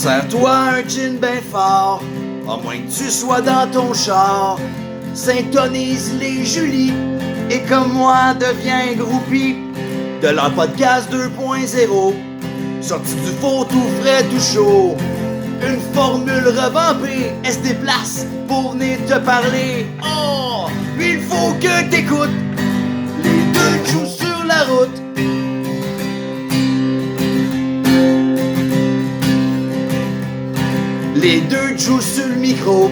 Sers-toi un gin ben fort, à moins que tu sois dans ton char. Syntonise les Julie, et comme moi, deviens groupie de leur podcast 2.0. Sorti du four tout frais, tout chaud. Une formule revampée, elle se déplace pour venir te parler. Oh, il faut que t'écoutes. Les deux jouent sur la route. Les deux jouent sur le micro.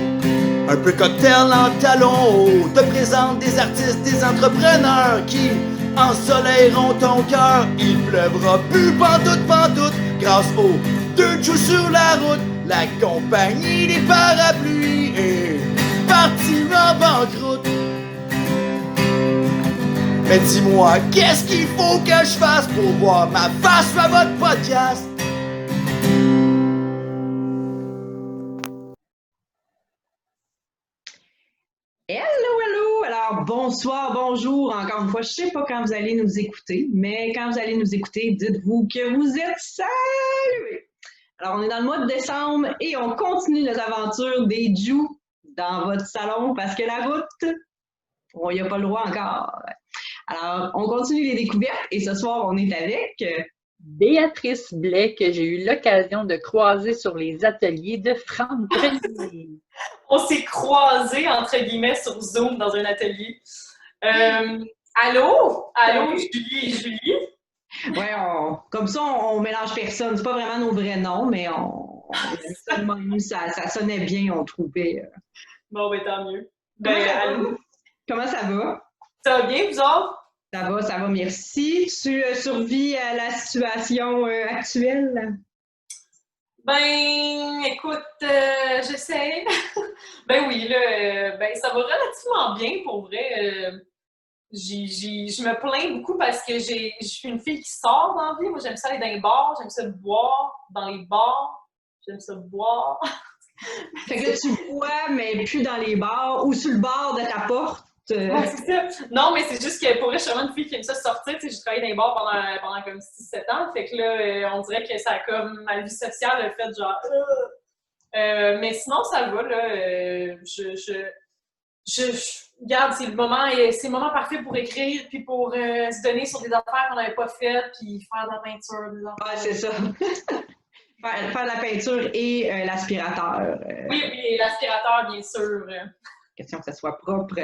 Un peu cocktail en talons hauts. Te présente des artistes, des entrepreneurs qui ensoleilleront ton cœur. Il pleuvra plus pantoute, grâce aux deux joues sur la route. La compagnie des parapluies est partie en banqueroute. Mais dis-moi, qu'est-ce qu'il faut que je fasse pour voir ma face sur votre podcast? Hello! Alors, bonsoir, bonjour. Encore une fois, je sais pas quand vous allez nous écouter, mais quand vous allez nous écouter, dites-vous que vous êtes salués. Alors, on est dans le mois de décembre et on continue les aventures des Jou dans votre salon parce que la route, on n'y a pas le droit encore. Alors, on continue les découvertes et ce soir, on est avec Béatrice Blais, que j'ai eu l'occasion de croiser sur les ateliers de Franck Grenier. On s'est croisés, entre guillemets, sur Zoom dans un atelier. Allô, Julie et Julie? Ouais, comme ça, on mélange personne. C'est pas vraiment nos vrais noms, mais ça sonnait bien, on trouvait. Bon, ben tant mieux. Allô? Comment ça va? Ça va bien, vous autres? Ça va, merci. Tu survis à la situation actuelle? Ben, écoute, j'essaie. Ben oui, là, ça va relativement bien, pour vrai. Je me plains beaucoup parce que je suis une fille qui sort dans la vie. Moi, j'aime ça aller dans les bars, j'aime ça boire dans les bars, j'aime ça boire. Fait que tu bois, mais plus dans les bars ou sur le bord de ta porte. Ouais, c'est ça. Non, mais c'est juste que pour vrai, je suis vraiment une fille qui aime ça sortir. Tu sais, j'ai travaillé dans les bars pendant comme 6-7 ans. Fait que là, on dirait que ça a comme ma vie sociale a fait genre. Mais sinon, ça va, là. Regarde, c'est le moment parfait pour écrire, puis pour se donner sur des affaires qu'on n'avait pas faites, puis faire de la peinture, des affaires. Ouais, c'est ça. faire de la peinture et l'aspirateur. Oui, et l'aspirateur, bien sûr. Question que ça soit propre.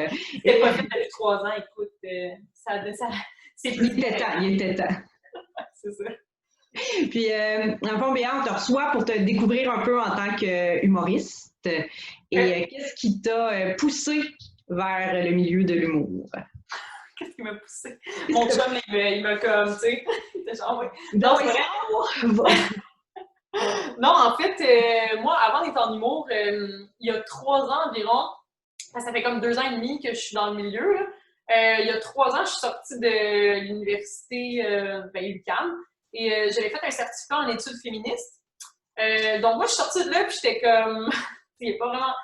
C'est pas fait depuis 3 ans, écoute, c'est plus. Il était temps. C'est ça. Puis, en fond, Béa, on te reçoit pour te découvrir un peu en tant qu'humoriste. Et qu'est-ce qui t'a poussé vers le milieu de l'humour? Qu'est-ce qui m'a poussé? Mon chum, il m'a comme, tu sais, il était genre, ouais. Non, en fait, moi, avant d'être en humour, il y a 3 ans environ, ça fait comme 2 ans et demi que je suis dans le milieu. Il y a 3 ans, je suis sortie de l'université UQAM et j'avais fait un certificat en études féministes. Donc, moi, je suis sortie de là puis j'étais comme, c'est pas vraiment,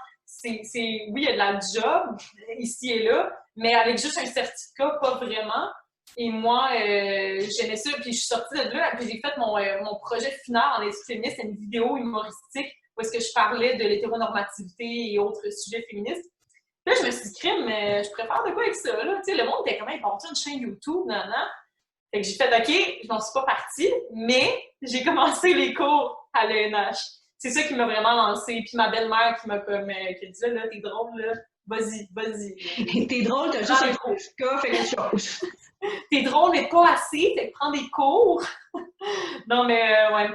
oui, il y a de la job ici et là, mais avec juste un certificat, pas vraiment. Et moi, j'aimais ça, puis je suis sortie de là, puis j'ai fait mon projet final en études féministes, c'est une vidéo humoristique où est-ce que je parlais de l'hétéronormativité et autres sujets féministes. Là, je me suis dit, crime, mais je préfère de quoi avec ça, là? Tu sais, le monde était quand même parti une chaîne YouTube, nanana. Fait que j'ai fait, OK, je n'en suis pas partie, mais j'ai commencé les cours à l'ENH. C'est ça qui m'a vraiment lancée. Puis ma belle-mère qui m'a comme, qui a dit, là, t'es drôle, là, vas-y. T'es drôle, t'as juste un certificat, fait quelque chose. T'es drôle, mais pas assez, fait que prends des cours. Non, mais ouais.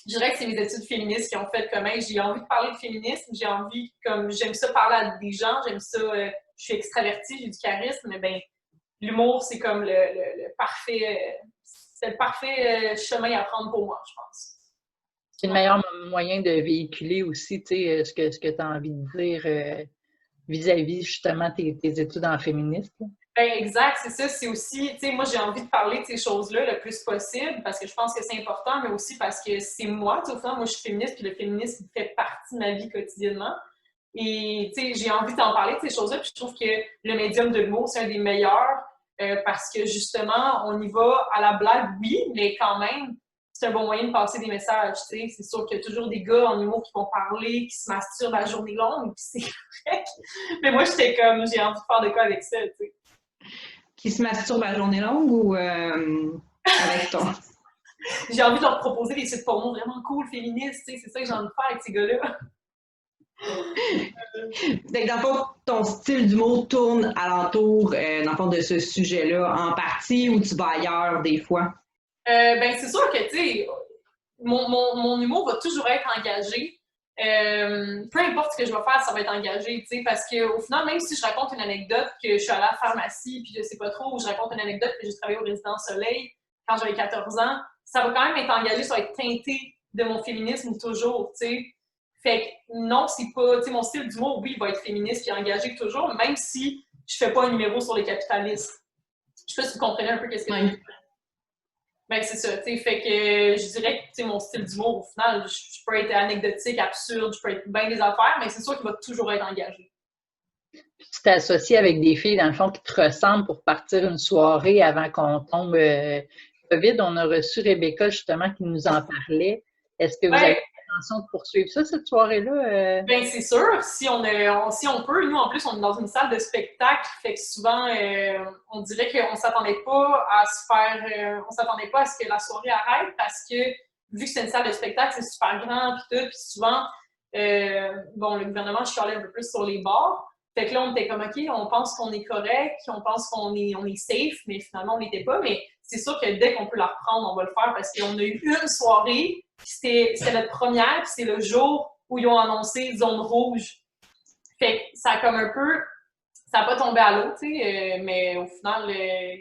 Je dirais que c'est mes études féministes qui ont fait comme j'ai envie de parler de féminisme, j'aime ça parler à des gens, j'aime ça, je suis extravertie, j'ai du charisme, mais ben l'humour, c'est comme le parfait, c'est le parfait chemin à prendre pour moi, je pense. C'est le meilleur moyen de véhiculer aussi, tu sais, ce que tu as envie de dire vis-à-vis justement tes études en féministe. Ben, exact, c'est ça. C'est aussi, tu sais, moi, j'ai envie de parler de ces choses-là le plus possible parce que je pense que c'est important, mais aussi parce que c'est moi, tu sais, au fond, moi, je suis féministe, puis le féminisme fait partie de ma vie quotidiennement. Et, tu sais, j'ai envie d'en parler de ces choses-là, puis je trouve que le médium de l'humour, c'est un des meilleurs parce que, justement, on y va à la blague, oui, mais quand même, c'est un bon moyen de passer des messages, tu sais. C'est sûr qu'il y a toujours des gars en humour qui vont parler, qui se masturbent à la journée longue, puis c'est correct. Mais moi, j'étais comme, j'ai envie de faire de quoi avec ça, tu sais. Qui se masturbe à la journée longue ou avec ton... J'ai envie de leur proposer des sites porno vraiment cool, féministes, tu sais. C'est ça que j'ai envie de faire avec ces gars-là. Donc, dans le fond, ton style d'humour tourne alentour, dans le fond, de ce sujet-là en partie ou tu vas ailleurs des fois? Ben, c'est sûr que, tu sais, mon humour va toujours être engagé. Peu importe ce que je vais faire, ça va être engagé, tu sais, parce qu'au final, même si je raconte une anecdote que je suis allée à la pharmacie puis je sais pas trop, ou je raconte une anecdote que j'ai travaillé au Résidence Soleil quand j'avais 14 ans, ça va quand même être engagé, ça va être teinté de mon féminisme toujours, tu sais. Fait que non, c'est pas, tu sais, mon style d'humour, oui, il va être féministe et engagé toujours, même si je fais pas un numéro sur les capitalistes. Je sais pas si vous comprenez un peu qu'est-ce que je veux dire. Ben, c'est ça, tu sais, fait que je dirais que, tu sais, mon style d'humour, au final, je peux être anecdotique, absurde, je peux être bien des affaires, mais c'est sûr qu'il va toujours être engagé. Tu t'associes avec des filles, dans le fond, qui te ressemblent pour partir une soirée avant qu'on tombe COVID. On a reçu Rebecca, justement, qui nous en parlait. Est-ce que vous avez l'intention de poursuivre ça, cette soirée-là? Ben, c'est sûr. Si on peut. Nous, en plus, on est dans une salle de spectacle. Fait que souvent, on dirait qu'on s'attendait pas à se faire... on s'attendait pas à ce que la soirée arrête parce que, vu que c'est une salle de spectacle, c'est super grand pis tout. Puis souvent, bon, le gouvernement chialait un peu plus sur les bars. Fait que là, on était comme, OK, on pense qu'on est correct, on pense qu'on est safe, mais finalement, on n'était pas. Mais c'est sûr que dès qu'on peut la reprendre, on va le faire parce qu'on a eu une soirée, c'était notre première, puis c'est le jour où ils ont annoncé zone rouge. Fait que ça a comme un peu, ça n'a pas tombé à l'eau, tu sais, mais au final,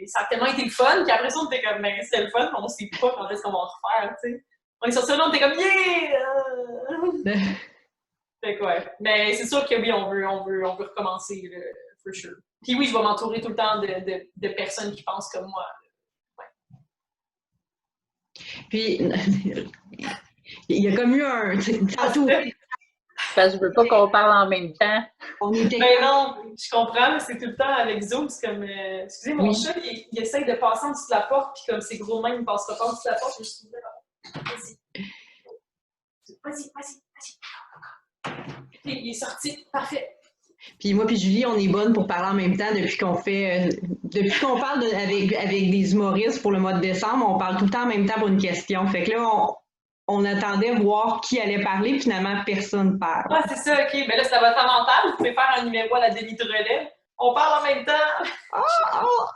ça a tellement été le fun qu'après ça, on était comme, mais c'était le fun, mais on sait pas quand est-ce qu'on va en refaire, tu sais. On est sortis là, on était comme, yeah! Fait que ouais. Mais c'est sûr que oui, on veut recommencer, là, for sure. Puis oui, je vais m'entourer tout le temps de personnes qui pensent comme moi. Ouais. Puis, il y a comme eu un... Parce que je veux pas qu'on parle en même temps. Ben non, je comprends, mais c'est tout le temps avec Zoom, c'est comme... excusez, mon chat, il essaye de passer en dessous de la porte, puis comme ses gros mains, il ne passera pas en dessous de la porte, je suis Vas-y. Il est sorti, parfait. Puis moi puis Julie, on est bonnes pour parler en même temps depuis qu'on parle avec des humoristes pour le mois de décembre, on parle tout le temps en même temps pour une question. Fait que là, on attendait voir qui allait parler, puis finalement, personne parle. Ah, c'est ça, OK. Ben là, ça va être avantage. Vous pouvez faire un numéro à la demi de relais. On parle en même temps.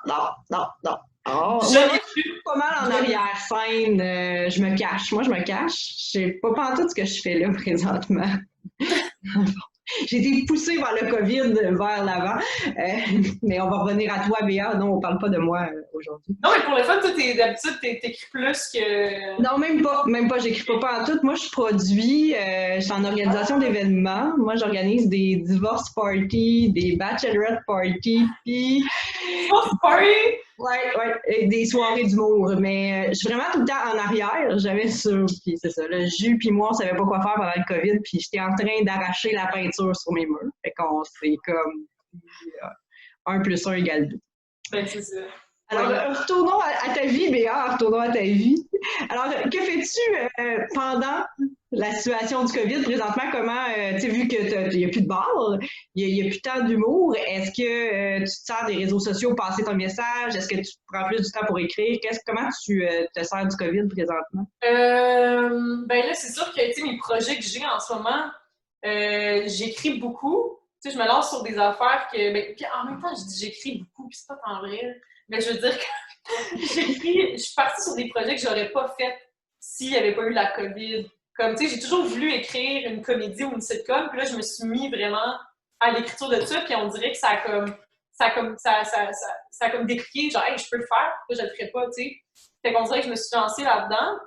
Non. Je l'ai vu. Pas mal en arrière-scène, je me cache. Moi, je me cache. Je sais pas pantoute ce que je fais là, présentement. J'ai été poussée vers le COVID, vers l'avant. Mais on va revenir à toi, Béa. Non, on parle pas de moi aujourd'hui. Non, mais pour le fun, toi, d'habitude, t'écris plus que... Non, même pas. J'écris pas en tout. Moi, je produis. Je suis en organisation d'événements. Moi, j'organise des divorce parties, des bachelorette parties, puis... Divorce party? Ouais, des soirées d'humour. Mais je suis vraiment tout le temps en arrière. J'avais ça. Puis c'est ça. Le jus, puis moi, on savait pas quoi faire pendant le COVID. Puis j'étais en train d'arracher la peinture sur mes murs. Fait qu'on s'est comme 1 + 1 = 2. Ben, c'est ça. Alors, retournons à ta vie, Béa, Alors, que fais-tu pendant la situation du COVID présentement? Comment, tu sais, vu qu'il n'y a plus de bar, il n'y a plus tant d'humour, est-ce que tu te sers des réseaux sociaux pour passer ton message? Est-ce que tu prends plus du temps pour écrire? Comment tu te sers du COVID présentement? Ben là, c'est sûr que, tu sais, mes projets que j'ai en ce moment, j'écris beaucoup. Tu sais, je me lance sur des affaires que... Ben, puis en même temps, je dis j'écris beaucoup, puis c'est pas tant vrai. Mais je veux dire que je suis partie sur des projets que j'aurais pas fait s'il n'y avait pas eu la COVID. Comme, tu sais, j'ai toujours voulu écrire une comédie ou une sitcom, puis là, je me suis mis vraiment à l'écriture de ça, puis on dirait que ça a comme décrié, genre, hey, je peux le faire, pourquoi je le ferais pas, tu sais. Fait qu'on dirait que je me suis lancée là-dedans.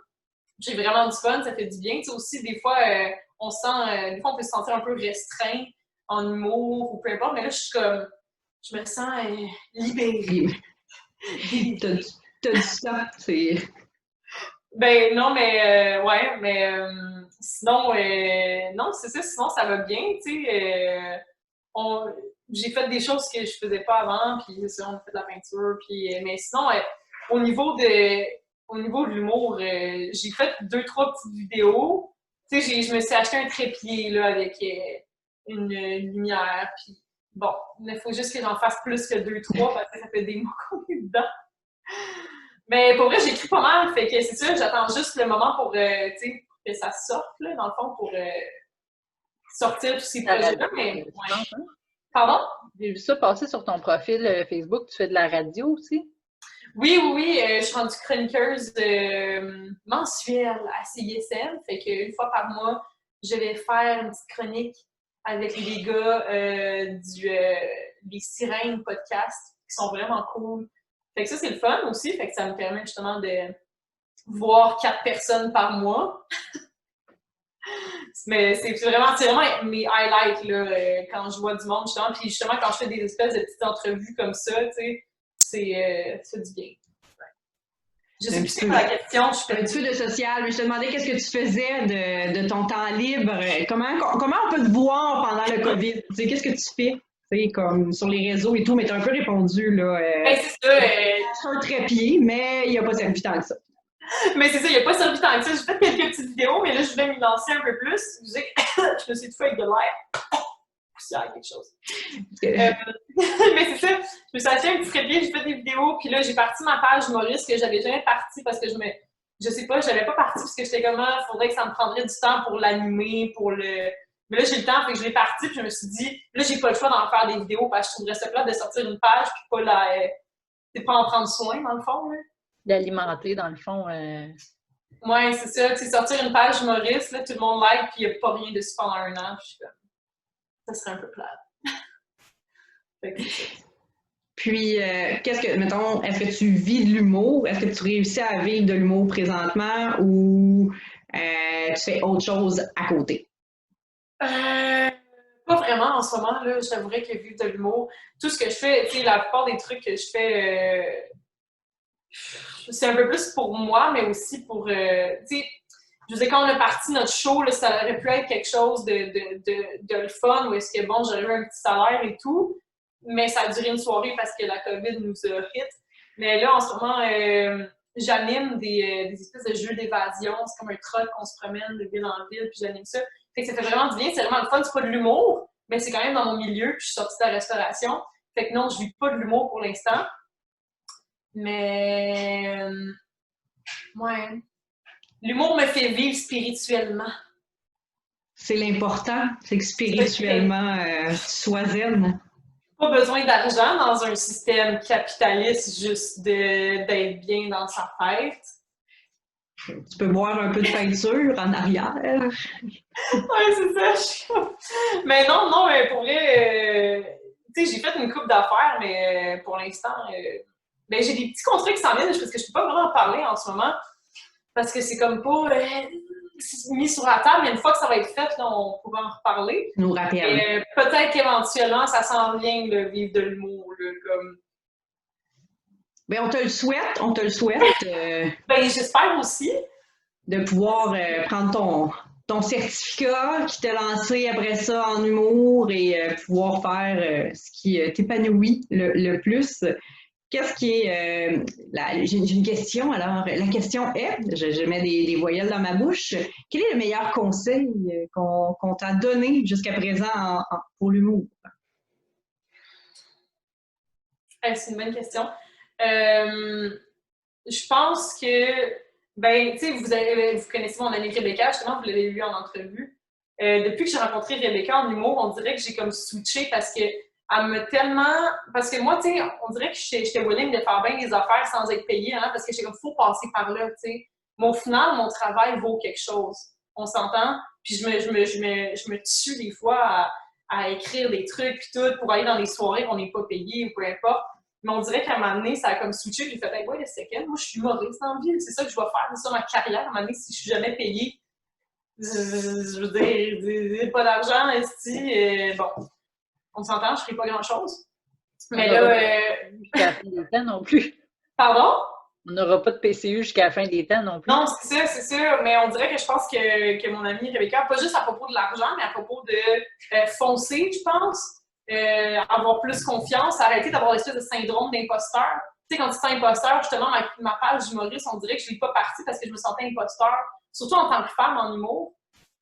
J'ai vraiment du fun, ça fait du bien. Tu sais, aussi, des fois, on peut se sentir un peu restreint en humour ou peu importe, mais là, je me sens libérée. T'as du ça, c'est... Ben non, mais ouais, mais sinon, non, c'est ça, sinon ça va bien, tu sais. J'ai fait des choses que je faisais pas avant, puis on a fait de la peinture, puis mais sinon, au niveau de au niveau de l'humour, j'ai fait 2-3 petites vidéos. Tu sais, je me suis acheté un trépied là, avec une lumière. Puis bon, il faut juste que j'en fasse plus que 2-3 parce que ça fait des mois qu'on est dedans. Mais pour vrai, j'écris pas mal. Fait que c'est ça, j'attends juste le moment pour, tu sais, que ça sorte, là, dans le fond, pour sortir tous ces projets-là. Mais, ouais. Pardon? J'ai vu ça passer sur ton profil Facebook. Tu fais de la radio aussi? Oui, je suis rendue chroniqueuse mensuelle à CISM. Fait qu'une fois par mois, je vais faire une petite chronique avec les gars des Sirènes podcast qui sont vraiment cool. Fait que ça, c'est le fun aussi. Fait que ça me permet justement de voir 4 personnes par mois. Mais c'est vraiment mes highlights là, quand je vois du monde, justement. Puis justement, quand je fais des espèces de petites entrevues comme ça, tu sais, c'est du bien. Je sais plus c'est quoi la question. Un petit peu de social. Mais je te demandais qu'est-ce que tu faisais de ton temps libre. Comment on peut te voir pendant le COVID? Tu sais, qu'est-ce que tu fais? Tu sais, comme sur les réseaux et tout, mais tu as un peu répondu, là. C'est ça. Sur un trépied, mais il n'y a pas servi tant que ça. Mais c'est ça, il n'y a pas servi tant que ça. J'ai fait quelques petites vidéos, mais là, je voulais m'y lancer un peu plus. Je me suis tout fait avec de l'air. Poussière, quelque chose. Mais c'est ça, je me suis acheté un petit trépied, j'ai fait des vidéos, puis là, j'ai parti ma page humoriste que j'avais jamais partie parce que je sais pas, j'avais pas parti parce que j'étais comme, il faudrait que ça me prendrait du temps pour l'animer, Mais là, j'ai le temps, fait que je l'ai parti, puis je me suis dit, là, j'ai pas le choix d'en faire des vidéos parce que je trouverais ça plate de sortir une page, puis pas en prendre soin, dans le fond, là. D'alimenter, dans le fond. Ouais, c'est ça. Tu sais, sortir une page humoriste, là, tout le monde like, puis il n'y a pas rien dessus pendant un an. Puis je suis comme, ça serait un peu plate. Fait que c'est ça. Puis, mettons, est-ce que tu vis de l'humour? Est-ce que tu réussis à vivre de l'humour présentement ou tu fais autre chose à côté? Pas vraiment en ce moment, là. Je t'avouerais que vivre de l'humour, tout ce que je fais, tu sais, la plupart des trucs que je fais, c'est un peu plus pour moi, mais aussi pour, tu sais, je veux dire, quand on a parti notre show, là, ça aurait pu être quelque chose de le fun, où est-ce que, bon, j'aurais eu un petit salaire et tout, mais ça a duré une soirée parce que la COVID nous a hit. Mais là, en ce moment, j'anime des espèces de jeux d'évasion, c'est comme un truck qu'on se promène de ville en ville, puis j'anime ça. Fait que ça fait vraiment du bien, c'est vraiment le fun, c'est pas de l'humour, mais c'est quand même dans mon milieu, puis je suis sortie de la restauration. Fait que non, je vis pas de l'humour pour l'instant. Mais, ouais, l'humour me fait vivre spirituellement. C'est l'important, c'est que spirituellement, tu sois zen. Pas besoin d'argent dans un système capitaliste, juste d'être bien dans sa tête. Tu peux boire un peu de peinture en arrière. Ouais, c'est ça. Mais non, mais pour vrai, tu sais, j'ai fait une couple d'affaires, mais pour l'instant, ben, j'ai des petits contrats qui s'en viennent parce que je peux pas vraiment en parler en ce moment. Parce que c'est comme pas mis sur la table, mais une fois que ça va être fait, là, on pourra en reparler. Nous rappelle. Peut-être qu'éventuellement, ça s'en vient, le vivre de l'humour. Comme... Ben, on te le souhaite, Ben, j'espère aussi. De pouvoir prendre ton certificat qui t'a lancé après ça en humour et pouvoir faire ce qui t'épanouit le plus. Qu'est-ce qui est... j'ai une question, alors. La question est, je mets des voyelles dans ma bouche, quel est le meilleur conseil qu'on t'a donné jusqu'à présent pour l'humour? C'est une bonne question. Je pense que, ben, tu sais, vous connaissez mon amie Rebecca, justement, vous l'avez vu en entrevue. Depuis que j'ai rencontré Rebecca en humour, on dirait que j'ai comme switché parce que elle m'a tellement... Parce que moi, tu sais, on dirait que j'étais willing de faire bien des affaires sans être payée, hein, parce que j'étais comme, faut passer par là, tu sais. Mais au final, mon travail vaut quelque chose. On s'entend? Puis je me tue des fois à écrire des trucs puis tout pour aller dans les soirées où on n'est pas payé ou peu importe. Mais on dirait qu'à un moment donné, ça a comme switché. J'ai fait, hey, ouais, c'est quel? Moi, je suis humoriste dans la vie. C'est ça que je vais faire. C'est ça ma carrière. À un moment donné, si je suis jamais payée, je veux dire, pas d'argent, esti. Bon, on s'entend, je ne ferai pas grand-chose. Mais là... Jusqu'à la fin des temps non plus. Pardon? On n'aura pas de PCU jusqu'à la fin des temps non plus. Non, c'est sûr. Mais on dirait que je pense que mon amie Rebecca, pas juste à propos de l'argent, mais à propos de foncer, je pense. Avoir plus confiance, arrêter d'avoir l'espèce de syndrome d'imposteur. sais, quand tu te sens imposteur, justement, ma page d'humoriste, on dirait que je ne l'ai pas partie parce que je me sentais imposteur, surtout en tant que femme en humour,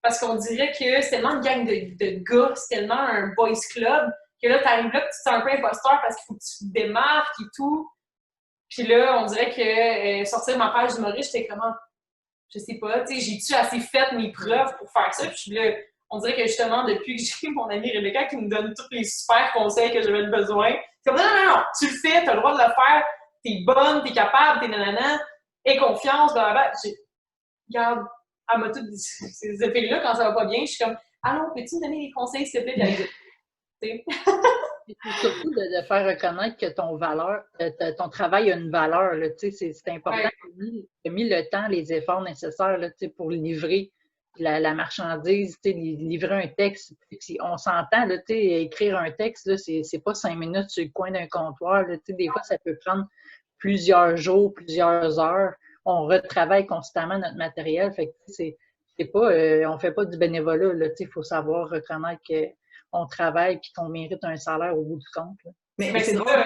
parce qu'on dirait que c'est tellement une gang de gars, c'est tellement un boys club, que là, tu arrives là, que tu te sens un peu imposteur parce qu'il faut que tu te démarques et tout. Puis là, on dirait que sortir ma page d'humoriste, j'étais comment, je sais pas, tu sais, j'ai-tu assez fait mes preuves pour faire ça? Puis là, on dirait que justement, depuis que j'ai mon amie Rebecca qui me donne tous les super conseils que j'avais besoin, c'est comme non, tu le fais, tu as le droit de le faire, t'es bonne, t'es capable, t'es nanana, aie confiance, blablabla. Regarde, elle m'a tout dit, ces effets-là, quand ça va pas bien, je suis comme, allô, peux-tu me donner des conseils, s'il te plaît? Puis surtout de faire reconnaître que ton travail a une valeur, là, c'est important. Ouais. Tu as mis le temps, les efforts nécessaires là, pour livrer la marchandise, livrer un texte. On s'entend, là, écrire un texte, là, c'est pas 5 minutes sur le coin d'un comptoir. Là, des fois, ça peut prendre plusieurs jours, plusieurs heures. On retravaille constamment notre matériel. Fait que c'est pas, on fait pas du bénévolat. Il faut savoir reconnaître qu'on travaille et qu'on mérite un salaire au bout du compte. Là. Mais c'est drôle.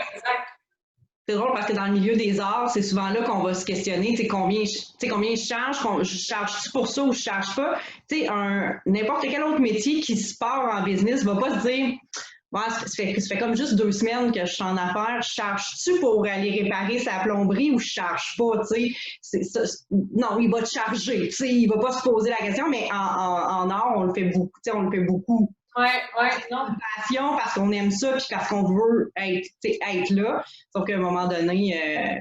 C'est drôle parce que dans le milieu des arts, c'est souvent là qu'on va se questionner, combien je charge, je charge-tu pour ça ou je charge pas? N'importe quel autre métier qui se part en business va pas se dire ça fait comme juste 2 semaines que je suis en affaires, charges-tu pour aller réparer sa plomberie ou je charge pas? Non, il va te charger, il va pas se poser la question, mais en art, on le fait beaucoup. Ouais, non. Passion parce qu'on aime ça puis parce qu'on veut être là. Sauf qu'à un moment donné,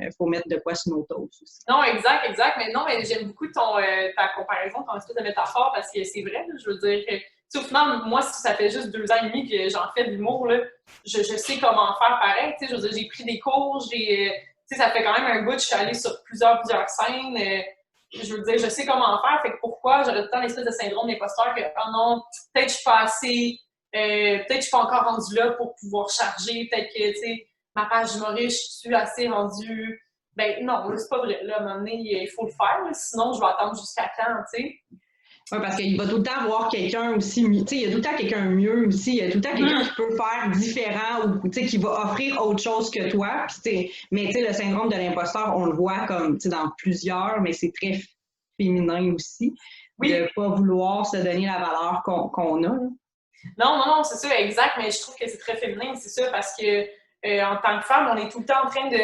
il faut mettre de quoi sur nos toasts aussi. Non, exact. Mais j'aime beaucoup ta comparaison, ton espèce de métaphore parce que c'est vrai, là, je veux dire que, au final, moi, si ça fait juste 2 ans et demi que j'en fais de l'humour, là, je sais comment faire pareil. Je veux dire, j'ai pris des cours, ça fait quand même un bout, je suis allée sur plusieurs scènes. Je veux dire, je sais comment faire, fait que pourquoi j'aurais tout le temps l'espèce de syndrome d'imposteur que, oh non, peut-être je suis pas assez, peut-être je suis pas encore rendue là pour pouvoir charger, peut-être que, tu sais, ma page d'humoriste, je suis assez rendue. Ben non, c'est pas vrai, là, à un moment donné, il faut le faire, là, sinon je vais attendre jusqu'à quand, tu sais. Oui, parce qu'il va tout le temps avoir quelqu'un aussi, tu sais, il y a tout le temps quelqu'un mieux aussi, il y a tout le temps quelqu'un qui peut faire différent ou, tu sais, qui va offrir autre chose que toi. Mais, tu sais, le syndrome de l'imposteur, on le voit comme, tu sais, dans plusieurs, mais c'est très féminin aussi. Oui. De ne pas vouloir se donner la valeur qu'on a. Là. Non, c'est ça, exact, mais je trouve que c'est très féminin, c'est ça, parce que en tant que femme, on est tout le temps en train de,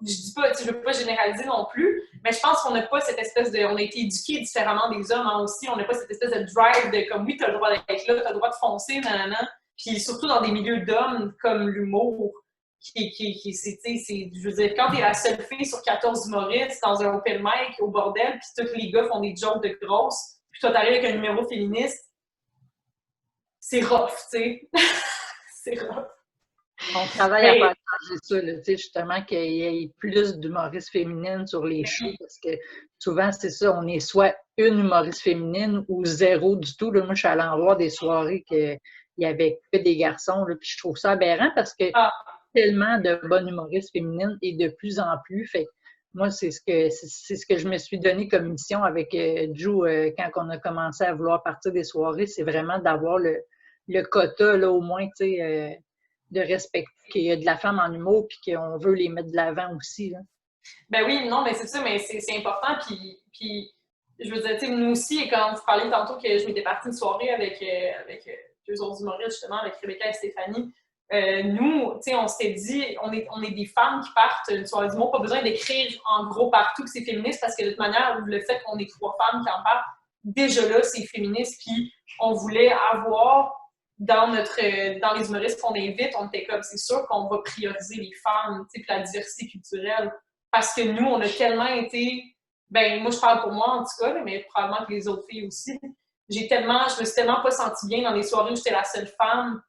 je veux pas généraliser non plus, mais je pense qu'on n'a pas cette espèce de, on a été éduqués différemment des hommes aussi, on n'a pas cette espèce de drive de comme oui, t'as le droit d'être là, t'as le droit de foncer, nanana, puis surtout dans des milieux d'hommes comme l'humour, je veux dire, quand t'es la seule fille sur 14 humoristes dans un open mic au bordel, puis tous les gars font des jokes de grosses, puis toi t'arrives avec un numéro féministe, c'est rough, tu sais. C'est rough. On travaille à faire changer ça, là, justement, qu'il y ait plus d'humoristes féminines sur les shows, parce que souvent, c'est ça, on est soit une humoriste féminine ou zéro du tout. Là, moi, je suis allée en voir des soirées qu'il y avait que des garçons, là, puis je trouve ça aberrant parce que tellement de bonnes humoristes féminines et de plus en plus. Fait moi, c'est ce que je me suis donné comme mission avec Joe quand on a commencé à vouloir partir des soirées, c'est vraiment d'avoir le quota, là, au moins, tu sais, de respecter qu'il y a de la femme en humour puis qu'on veut les mettre de l'avant aussi. Là. Ben oui, non, mais c'est ça, mais c'est important. Puis, je veux dire, tu sais, nous aussi, quand vous parliez tantôt que je m'étais partie une soirée avec 2 autres humoristes, justement, avec Rebecca et Stéphanie, nous, tu sais, on s'était dit, on est des femmes qui partent une soirée d'humour, pas besoin d'écrire en gros partout que c'est féministe parce que de toute manière, le fait qu'on est 3 femmes qui en parlent, déjà là, c'est féministe. Puis, on voulait avoir dans les humoristes qu'on invite, on était comme, c'est sûr qu'on va prioriser les femmes, tu sais, puis la diversité culturelle. Parce que nous, on a tellement été, ben moi, je parle pour moi, en tout cas, mais probablement que les autres filles aussi. Je me suis tellement pas sentie bien dans les soirées où j'étais la seule femme.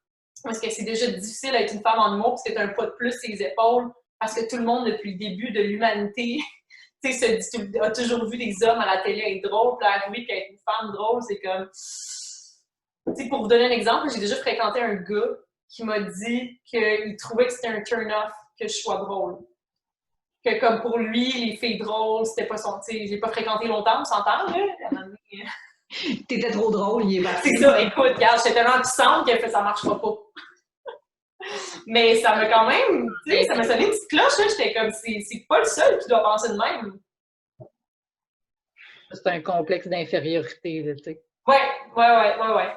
Parce que c'est déjà difficile d'être une femme en humour, parce que t'as un poids de plus sur les épaules. Parce que tout le monde, depuis le début de l'humanité, tu sais, a toujours vu des hommes à la télé être drôles, puis arriver qu'être une femme drôle, c'est comme... T'sais, pour vous donner un exemple, j'ai déjà fréquenté un gars qui m'a dit qu'il trouvait que c'était un turn-off que je sois drôle. Que comme pour lui, les filles drôles, c'était pas son... J'ai pas fréquenté longtemps, on s'entend, là? T'étais trop drôle, il est parti. C'est ça, écoute, regarde, j'étais tellement puissante que ça marchera pas. Mais ça m'a quand même, tu sais, ça m'a sonné une petite cloche, là. J'étais comme, c'est pas le seul qui doit penser de même. C'est un complexe d'infériorité, tu sais. Ouais.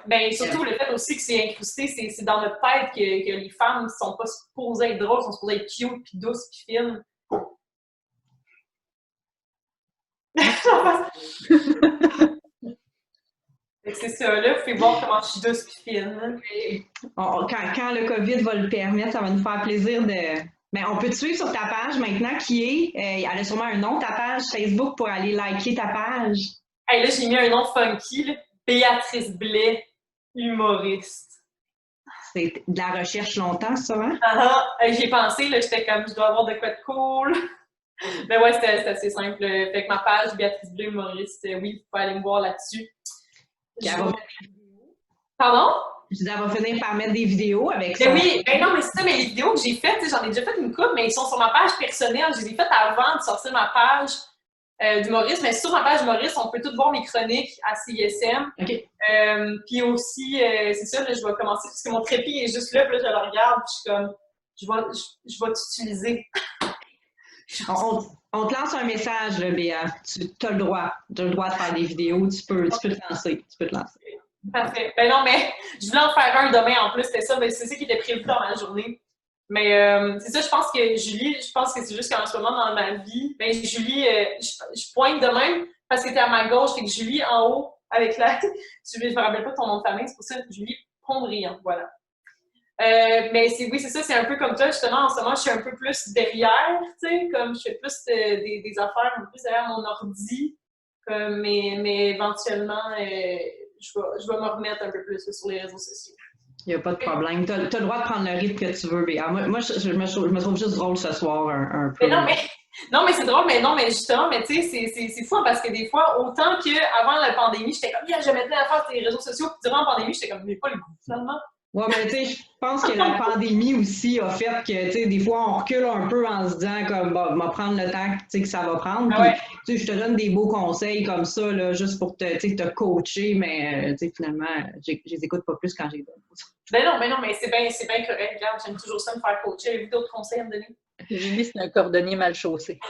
Ben, surtout le fait aussi que c'est incrusté, c'est dans notre tête que les femmes ne sont pas supposées être drôles, sont supposées être cute, puis douces, puis fines. C'est ça, là, vous pouvez voir comment je suis douce puis fine. Quand le COVID va le permettre, ça va nous faire plaisir de... Ben, on peut te suivre sur ta page maintenant qui est... elle a sûrement un nom, ta page Facebook, pour aller liker ta page. Hey, là, j'ai mis un nom funky, là. Béatrice Blais, humoriste. C'est de la recherche longtemps, ça, hein? J'y ai pensé, là, j'étais comme, je dois avoir de quoi de cool. Ben ouais, c'était assez simple. Fait que ma page, Béatrice Blais, humoriste, oui, vous pouvez aller me voir là-dessus. Pardon? Je disais, elle va finir par mettre des vidéos avec ça. Oui, ben non, mais c'est ça, mais les vidéos que j'ai faites, j'en ai déjà fait une couple, mais ils sont sur ma page personnelle. Je les ai faites avant de sortir ma page d'humoriste. Mais sur ma page d'humoriste, on peut tout voir mes chroniques à CISM. OK. Puis aussi, c'est ça, là, je vais commencer, parce que mon trépied est juste là, puis là, je le regarde, puis je suis comme, je vais t'utiliser. On te lance un message, là, Béa. Tu as le droit. Tu as le droit de faire des vidéos. Tu peux te lancer. Parfait. Ben non, mais je voulais en faire un demain en plus, c'était ça, mais c'est ça qui était prévu dans ma journée. Mais c'est ça, je pense que Julie, c'est juste qu'en ce moment dans ma vie, ben Julie, je pointe de même parce qu'elle était à ma gauche, fait que Julie en haut avec je me rappelle pas ton nom de famille, c'est pour ça, Julie Pondrian, voilà. Mais oui, c'est ça, c'est un peu comme toi, justement, en ce moment, je suis un peu plus derrière, tu sais, comme je fais plus des affaires un peu plus derrière mon ordi, mais éventuellement, je vais me remettre un peu plus sur les réseaux sociaux. Il n'y a pas de problème. Tu as le droit de prendre le rythme que tu veux, Béa. Moi je me trouve juste drôle ce soir un peu. Non, mais c'est drôle, mais justement, mais tu sais, c'est fou parce que des fois, autant qu'avant la pandémie, j'étais comme, je mettais à faire sur les réseaux sociaux, puis durant la pandémie, j'étais comme, mais pas le goût, finalement. Ouais, mais tu sais, je pense que la pandémie aussi a fait que, tu sais, des fois, on recule un peu en se disant, comme, bon, on va prendre le temps que ça va prendre. Puis, tu sais, je te donne des beaux conseils comme ça, là, juste pour te coacher, mais, tu sais, finalement, je les écoute pas plus quand j'ai d'autres. Ben non, mais c'est bien correct. Regarde, j'aime toujours ça me faire coacher. Avez-vous d'autres conseils à me donner? Julie, c'est un cordonnier mal chaussé.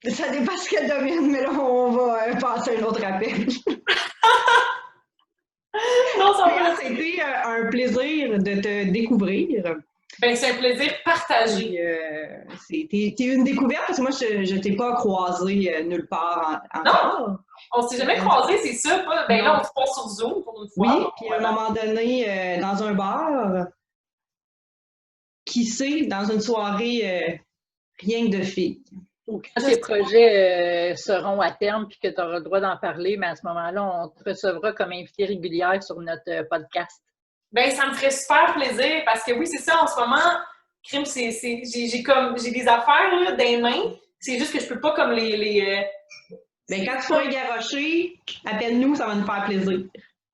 Ça dépasse quel domaine, mais là, on va passer à un autre appel. Non, ça va. C'était un plaisir de te découvrir. Ben, c'est un plaisir partagé. T'es une découverte parce que moi, je t'ai pas croisée nulle part encore. Non, on s'est jamais croisés, c'est ça. Ben là, on se passe sur Zoom pour une fois. Oui, puis à un moment donné, dans un bar, qui sait, dans une soirée, rien que de filles. Quand tes projets seront à terme puis que tu auras le droit d'en parler, mais à ce moment-là, on te recevra comme invitée régulière sur notre podcast. Ben, ça me ferait super plaisir parce que oui, c'est ça, en ce moment, crime, j'ai des affaires là, dans les mains. C'est juste que je peux pas comme Ben, quand tu pourras garrocher, appelle-nous, ça va nous faire plaisir.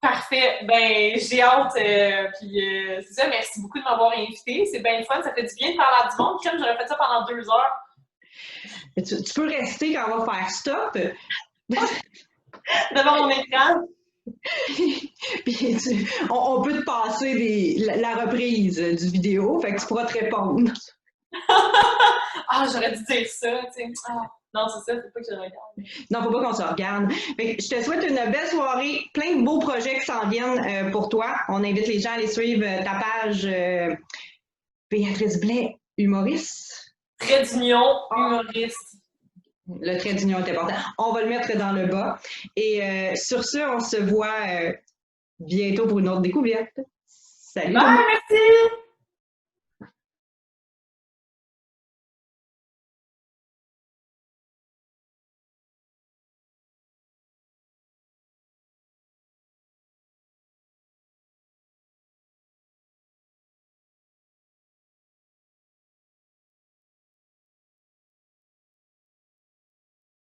Parfait. Ben, j'ai hâte. Puis c'est ça, merci beaucoup de m'avoir invité. C'est bien le fun, ça fait du bien de parler à du monde. Crime, j'aurais fait ça pendant 2 heures. Tu peux rester quand on va faire stop. Devant mon écran. Puis on peut te passer la reprise du vidéo, fait que tu pourras te répondre. J'aurais dû dire ça, tu sais. Non, c'est ça, faut pas que je regarde. Non, faut pas qu'on se regarde. Fait que je te souhaite une belle soirée, plein de beaux projets qui s'en viennent pour toi. On invite les gens à aller suivre ta page Béatrice Blais, humoriste. Trait d'union, humoriste. Le trait d'union est important. On va le mettre dans le bas. Et sur ce, on se voit bientôt pour une autre découverte. Salut! Bye, merci!